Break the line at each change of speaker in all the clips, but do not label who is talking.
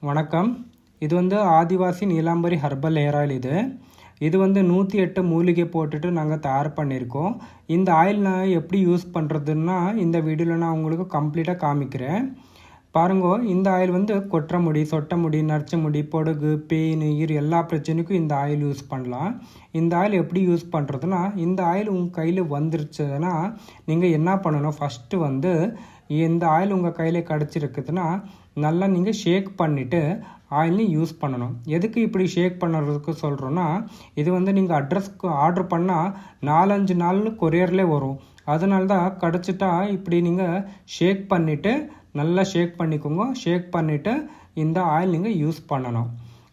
வணக்கம். இது வந்து ஆதிவாசி நீலாம்பரி ஹெர்பல் ஹேர் ஆயில். இது வந்து 108 மூலிகை போட்டுட்டு நாங்கள் தயார் பண்ணியிருக்கோம். இந்த ஆயில் நான் எப்படி யூஸ் பண்ணுறதுன்னா இந்த வீடியோவில் நான் உங்களுக்கு கம்ப்ளீட்டாக காமிக்கிறேன். பாருங்க, இந்த ஆயில் வந்து கொட்டுற முடி, சொட்ட முடி, நரைச்ச முடி, பொடுகு, பேய், நீர் எல்லா பிரச்சனைக்கும் இந்த ஆயில் யூஸ் பண்ணலாம். இந்த ஆயில் எப்படி யூஸ் பண்ணுறதுன்னா, இந்த ஆயில் உங்கள் கையில் வந்துருச்சுன்னா நீங்கள் என்ன பண்ணணும், ஃபஸ்ட்டு வந்து இந்த ஆயில் உங்கள் கையில் கிடச்சிருக்குதுன்னா நல்லா நீங்கள் ஷேக் பண்ணிவிட்டு ஆயிலையும் யூஸ் பண்ணணும். எதுக்கு இப்படி ஷேக் பண்ணுறதுக்கு சொல்கிறோன்னா, இது வந்து நீங்கள் அட்ரஸ்க்கு ஆர்டர் பண்ணால் 4-5 நாள் கொரியர்லேயே வரும். அதனால தான் கிடச்சிட்டா இப்படி நீங்கள் ஷேக் பண்ணிவிட்டு நல்லா ஷேக் பண்ணிக்கோங்க. ஷேக் பண்ணிவிட்டு இந்த ஆயில் நீங்கள் யூஸ் பண்ணணும்.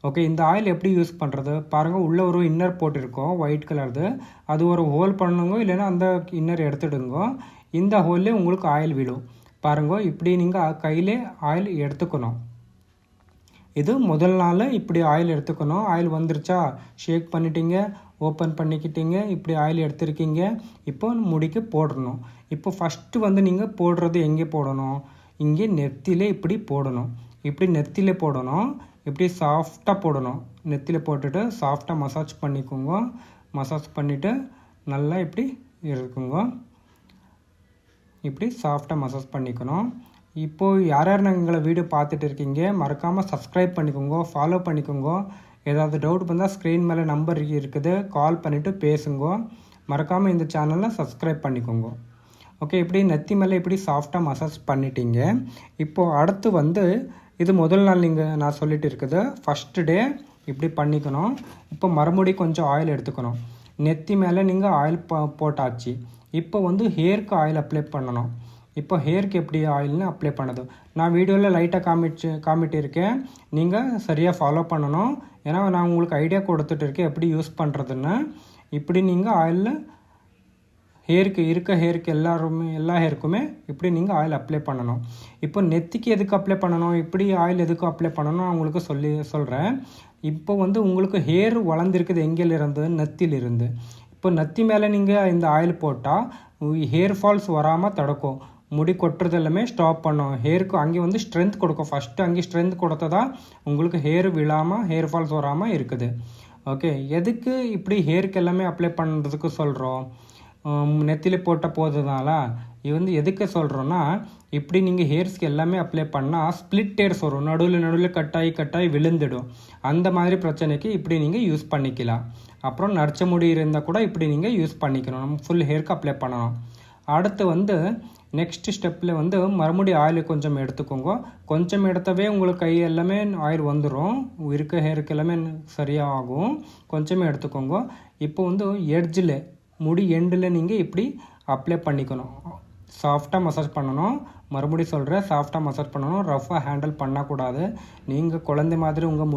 ஓகே, இந்த ஆயில் எப்படி யூஸ் பண்ணுறது பாருங்கள். உள்ளே ஒரு இன்னர் போட்டிருக்கோம் ஒயிட் கலர்து. அது ஒரு ஹோல் பண்ணுங்க, இல்லைன்னா அந்த இன்னர் எடுத்துடுங்க. இந்த ஹோல்லே உங்களுக்கு ஆயில் விடும். பாருங்க, இப்படி நீங்கள் கையிலே ஆயில் எடுத்துக்கணும். இது முதல் நாள் இப்படி ஆயில் எடுத்துக்கணும். ஆயில் வந்துருச்சா, ஷேக் பண்ணிட்டீங்க, ஓப்பன் பண்ணிக்கிட்டீங்க, இப்படி ஆயில் எடுத்துருக்கீங்க. இப்போ முடிக்கு போடணும். இப்போ ஃபஸ்ட்டு வந்து நீங்கள் போடுறது எங்கே போடணும், இங்கே நெத்திலே இப்படி போடணும். இப்படி நெத்திலே போடணும். இப்படி சாஃப்டாக போடணும். நெத்திலே போட்டுட்டு சாஃப்டாக மசாஜ் பண்ணிக்கோங்க. மசாஜ் பண்ணிவிட்டு நல்லா இப்படி இருக்குங்க. இப்படி சாஃப்டாக மசாஜ் பண்ணிக்கணும். இப்போது யார் யார் எங்களை வீடியோ பார்த்துட்டு இருக்கீங்க, மறக்காமல் சப்ஸ்கிரைப் பண்ணிக்கோங்க, ஃபாலோ பண்ணிக்கோங்க. ஏதாவது டவுட் வந்தால் ஸ்க்ரீன் மேலே நம்பர் இருக்குது, கால் பண்ணிவிட்டு பேசுங்க. மறக்காமல் இந்த சேனலில் சப்ஸ்கிரைப் பண்ணிக்கோங்க. ஓகே, இப்படி நெத்தி மேலே இப்படி சாஃப்டாக மசாஜ் பண்ணிட்டீங்க. இப்போது அடுத்து வந்து இது முதல் நாள் நான் சொல்லிட்டு இருக்குது. ஃபஸ்ட்டு டே இப்படி பண்ணிக்கணும். இப்போ மறுபடி கொஞ்சம் ஆயில் எடுத்துக்கணும். நெத்தி மேலே நீங்கள் ஆயில் போட்டாச்சு. இப்போ வந்து ஹேருக்கு ஆயில் அப்ளை பண்ணணும். இப்போ ஹேருக்கு எப்படி ஆயில்னு அப்ளை பண்ணது நான் வீடியோவில் லைட்டாக காமிட்டிருக்கேன். நீங்கள் சரியாக ஃபாலோ பண்ணணும். ஏன்னா நான் உங்களுக்கு ஐடியா கொடுத்துட்டு இருக்கேன் எப்படி யூஸ் பண்ணுறதுன்னு. இப்படி நீங்கள் ஆயில் ஹேருக்கு எல்லா ஹேருக்குமே இப்படி நீங்கள் ஆயில் அப்ளை பண்ணணும். இப்போ நெத்திக்கு எதுக்கு அப்ளை பண்ணணும், இப்படி ஆயில் எதுக்கு அப்ளை பண்ணணும் நான் உங்களுக்கு சொல்கிறேன். இப்போ வந்து உங்களுக்கு ஹேர் வளர்ந்துருக்குது எங்கேலிருந்து, நெத்திலிருந்து. இப்போ நெத்தி மேலே நீங்கள் இந்த ஆயில் போட்டால் ஹேர் ஃபால்ஸ் வராமல் தடுக்கும். முடி கொட்டுறது எல்லாமே ஸ்டாப் பண்ணும். ஹேருக்கு அங்கே வந்து ஸ்ட்ரென்த் கொடுக்கும். ஃபஸ்ட்டு அங்கே ஸ்ட்ரென்த் கொடுத்ததா உங்களுக்கு ஹேர் விழாமல் ஹேர் ஃபால்ஸ் வராமல் இருக்குது. ஓகே, எதுக்கு இப்படி ஹேருக்கு எல்லாமே அப்ளை பண்ணுறதுக்கு சொல்கிறோம், நெத்தியில் போட்ட போதுனால இது வந்து எதுக்கு சொல்கிறோன்னா, இப்படி நீங்கள் ஹேர்ஸ்க்கு எல்லாமே அப்ளை பண்ணால் ஸ்ப்ளிட் ஹேர்ஸ் வரும். நடுவில் கட்டாயி விழுந்துடும். அந்த மாதிரி பிரச்சனைக்கு இப்படி நீங்கள் யூஸ் பண்ணிக்கலாம். அப்புறம் நரைச்ச முடி இருந்தால் கூட இப்படி நீங்கள் யூஸ் பண்ணிக்கணும். நம்ம ஃபுல் ஹேருக்கு அப்ளை பண்ணணும். அடுத்து வந்து நெக்ஸ்ட் ஸ்டெப்பில் வந்து மறுபடியும் ஆயில் கொஞ்சம் எடுத்துக்கோங்க. கொஞ்சம் எடுத்தவே உங்களுக்கு கை எல்லாமே ஆயில் வந்துடும். இருக்க ஹேருக்கு எல்லாமே சரியாகும். கொஞ்சமே எடுத்துக்கோங்க. இப்போ வந்து எட்ஜில் முடி எண்டில் நீங்கள் இப்படி அப்ளை பண்ணிக்கணும். சாஃப்டாக மசாஜ் பண்ணணும். மறுபடியும் சொல்கிறேன், சாஃப்டாக மசாஜ் பண்ணணும். ரஃபாக ஹேண்டில் பண்ணக்கூடாது. நீங்கள் குழந்தை மாதிரி உங்கள்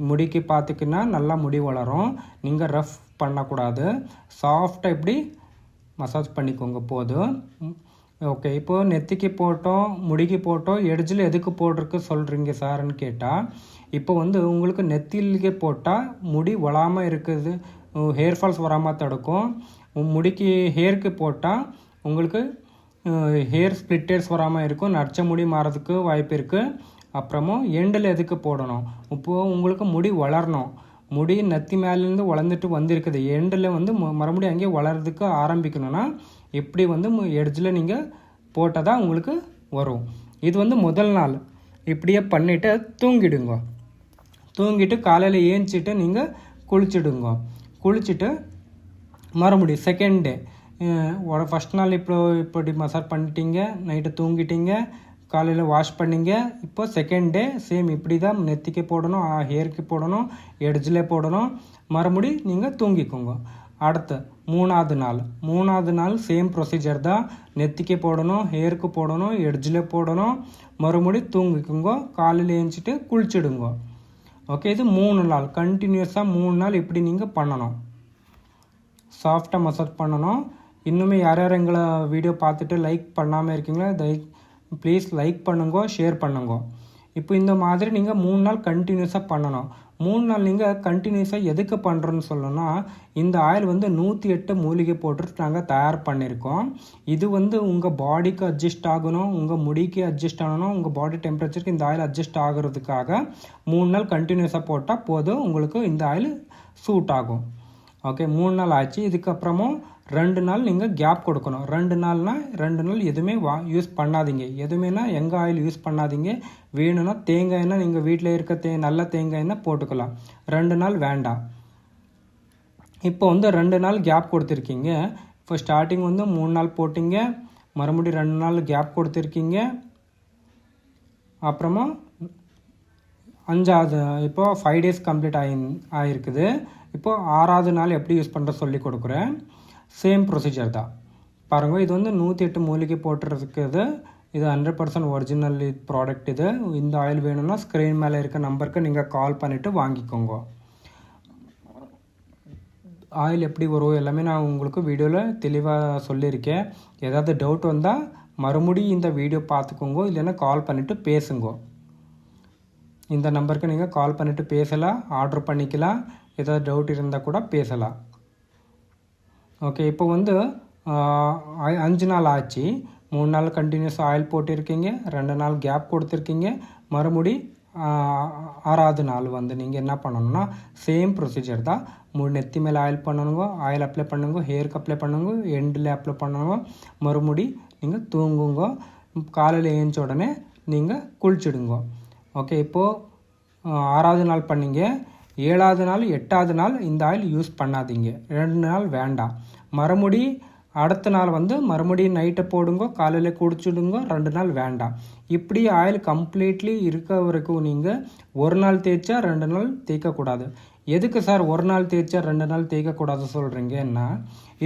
முடிக்கு பார்த்திங்கன்னா நல்லா முடி வளரும். நீங்கள் ரஃப் பண்ணக்கூடாது. சாஃப்டாக இப்படி மசாஜ் பண்ணிக்கோங்க போதும். ஓகே, இப்போது நெத்திக்கு போட்டோம், முடிக்கு போட்டோம், எட்ஜில் எதுக்கு போட்டிருக்கு சொல்கிறீங்க சார்ன்னு கேட்டால், இப்போ வந்து உங்களுக்கு நெத்திலே போட்டால் முடி வளாமல் இருக்குது, ஹேர் ஃபால்ஸ் வராமல் தடுக்கும். முடிக்கு ஹேருக்கு போட்டால் உங்களுக்கு ஹேர் ஸ்ப்ளிட் ஹேர்ஸ் வராமல் இருக்கும். நரைச்ச முடி மாறதுக்கு வாய்ப்பு இருக்குது. அப்புறமும் எண்டில் எதுக்கு போடணும், இப்போது உங்களுக்கு முடி வளரணும். முடி நெத்தி மேலேருந்து வளர்ந்துட்டு வந்திருக்குது, எண்டில் வந்து மறுபடியும் அங்கேயே வளர்றதுக்கு ஆரம்பிக்கணும்னா இப்படி வந்து எட்ஜில் நீங்கள் போட்டால் தான் உங்களுக்கு வரும். இது வந்து முதல் நாள் இப்படியே பண்ணிவிட்டு தூங்கிட்டு காலையில் ஏஞ்சிட்டு நீங்கள் குளிச்சுட்டு மறுபடியும் செகண்ட் டே ஃபஸ்ட் நாள் இப்படி மசாஜ் பண்ணிட்டீங்க, நைட்டு தூங்கிட்டீங்க, காலையில் வாஷ் பண்ணிங்க. இப்போ செகண்ட் டே சேம் இப்படி தான் நெத்திக்கு போடணும், ஹேருக்கு போடணும், எட்ஜில் போடணும். மறுபடியும் நீங்கள் தூங்கிக்கோங்க. அடுத்து மூணாவது நாள் சேம் ப்ரொசீஜர் தான். நெத்திக்கு போடணும், ஹேருக்கு போடணும், எட்ஜில் போடணும். மறுபடியும் தூங்கிக்கோங்க, காலையில் ஏஞ்சிட்டு குளிச்சுடுங்க. ஓகே, இது 3 நாள் கண்டினியூஸாக 3 நாள் இப்படி நீங்கள் பண்ணணும். சாஃப்டாக மசாஜ் பண்ணணும். இன்னுமே யார் யார் எங்களை வீடியோ பார்த்துட்டு லைக் பண்ணாமல் இருக்கீங்களா, ப்ளீஸ் லைக் பண்ணுங்க, ஷேர் பண்ணுங்க. இப்போ இந்த மாதிரி நீங்கள் 3 நாள் கண்டினியூஸாக பண்ணணும். 3 நாள் நீங்கள் கண்டினியூஸாக எதுக்கு பண்ணுறோன்னு சொல்லணும்னா, இந்த ஆயில் வந்து 108 மூலிகை போட்டு நாங்கள் தயார் பண்ணியிருக்கோம். இது வந்து உங்கள் பாடிக்கு அட்ஜஸ்ட் ஆகணும், உங்கள் முடிக்கு அட்ஜஸ்ட் ஆகணும், உங்கள் பாடி டெம்பரேச்சருக்கு இந்த ஆயில் அட்ஜஸ்ட் ஆகிறதுக்காக 3 நாள் கண்டினியூஸாக போட்டால் போதும், உங்களுக்கு இந்த ஆயில் சூட் ஆகும். ஓகே, 3 நாள் ஆச்சு. இதுக்கப்புறமும் 2 நாள் நீங்கள் கேப் கொடுக்கணும். 2 நாள்னால் 2 நாள் எதுவுமே யூஸ் பண்ணாதீங்க. எதுவுமேனா எங்கள் ஆயில் யூஸ் பண்ணாதீங்க. வேணும்னா தேங்காய் எண்ணெய் நீங்கள் வீட்டில் இருக்க நல்ல தேங்காய் எண்ணெய் போட்டுக்கலாம். 2 நாள் வேண்டாம். இப்போ வந்து 2 நாள் கேப் கொடுத்துருக்கீங்க. இப்போ ஸ்டார்டிங் வந்து 3 நாள் போட்டிங்க, மறுபடியும் 2 நாள் கேப் கொடுத்துருக்கீங்க, அப்புறமா 5வது இப்போ 5 days கம்ப்ளீட் ஆகிருக்குது. இப்போது 6வது நாள் எப்படி யூஸ் பண்ணுற சொல்லி கொடுக்குறேன். சேம் ப்ரொசீஜர் தான் பாருங்கள். இது வந்து 108 மூலிகை போட்டுருக்குது. இது 100% ஒரிஜினல் ப்ராடக்ட். இது இந்த ஆயில் வேணும்னா ஸ்க்ரீன் மேலே இருக்க நம்பருக்கு நீங்கள் கால் பண்ணிவிட்டு வாங்கிக்கோங்க. ஆயில் எப்படி வரும் எல்லாமே நான் உங்களுக்கு வீடியோவில் தெளிவாக சொல்லியிருக்கேன். ஏதாவது டவுட் வந்தால் மறுபடியும் இந்த வீடியோ பார்த்துக்கோங்க, இல்லைன்னா கால் பண்ணிவிட்டு பேசுங்க. இந்த நம்பருக்கு நீங்கள் கால் பண்ணிவிட்டு பேசலாம், ஆர்டர் பண்ணிக்கலாம். ஏதாவது டவுட் இருந்தால் கூட பேசலாம். ஓகே, இப்போ வந்து 5 நாள் ஆச்சு. 3 நாள் கண்டினியூஸ் ஆயில் போட்டிருக்கீங்க, 2 நாள் கேப் கொடுத்துருக்கீங்க, மறுபடி 6வது நாள் வந்து நீங்கள் என்ன பண்ணணும்னா சேம் ப்ரொசீஜர் தான். நெத்தி மேலே ஆயில் பண்ணணுங்க, ஆயில் அப்ளை பண்ணுங்க, ஹேருக்கு அப்ளை பண்ணுங்க, எண்டில் அப்ளை பண்ணுங்க, மறுபடி நீங்கள் தூங்குங்க. காலையில் ஏஞ்ச உடனே நீங்கள் குளிச்சுடுங்க. ஓகே, இப்போது 6வது நாள் பண்ணிங்க. 7வது நாள் 8வது நாள் இந்த ஆயில் யூஸ் பண்ணாதீங்க. 2 நாள் வேண்டாம். மறுபடி அடுத்த நாள் வந்து மறுபடியும் நைட்டை போடுங்க, காலையில் குடிச்சுடுங்க. 2 நாள் வேண்டாம். இப்படி ஆயில் கம்ப்ளீட்லி இருக்க வரைக்கும் நீங்கள் 1 நாள் தேய்ச்சா 2 நாள் தேய்க்கக்கூடாது. எதுக்கு சார் 1 நாள் தேய்ச்சா 2 நாள் தேய்க்கக்கூடாது சொல்கிறீங்கன்னா,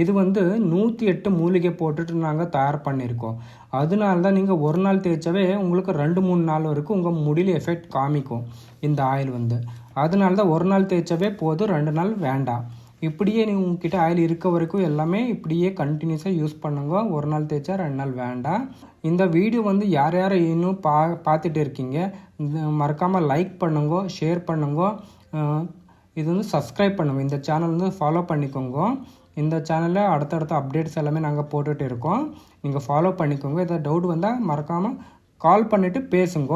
இது வந்து 108 மூலிகை போட்டுட்டு நாங்கள் தயார் பண்ணியிருக்கோம். அதனால தான் நீங்கள் 1 நாள் தேய்ச்சாவே உங்களுக்கு 2-3 நாள் வரைக்கும் உங்கள் முடியில் எஃபெக்ட் காமிக்கும் இந்த ஆயில் வந்து. அதனால தான் 1 நாள் தேய்ச்சாவே போதும், 2 நாள் வேண்டாம். இப்படியே நீங்கள் உங்ககிட்ட ஆயில் இருக்க வரைக்கும் எல்லாமே இப்படியே கண்டினியூஸாக யூஸ் பண்ணுங்க. 1 நாள் தேய்ச்சா 2 நாள் வேண்டாம். இந்த வீடியோ வந்து யார் யார் இன்னும் பார்த்துட்டு இருக்கீங்க, மறக்காமல் லைக் பண்ணுங்க, ஷேர் பண்ணுங்க, இது வந்து சப்ஸ்கிரைப் பண்ணுங்க. இந்த சேனல் வந்து ஃபாலோ பண்ணிக்கோங்க. இந்த சேனலில் அடுத்தடுத்த அப்டேட்ஸ் எல்லாமே நாங்கள் போட்டுகிட்டு இருக்கோம். நீங்கள் ஃபாலோ பண்ணிக்கோங்க. ஏதாவது டவுட் வந்தால் மறக்காமல் கால் பண்ணிவிட்டு பேசுங்க.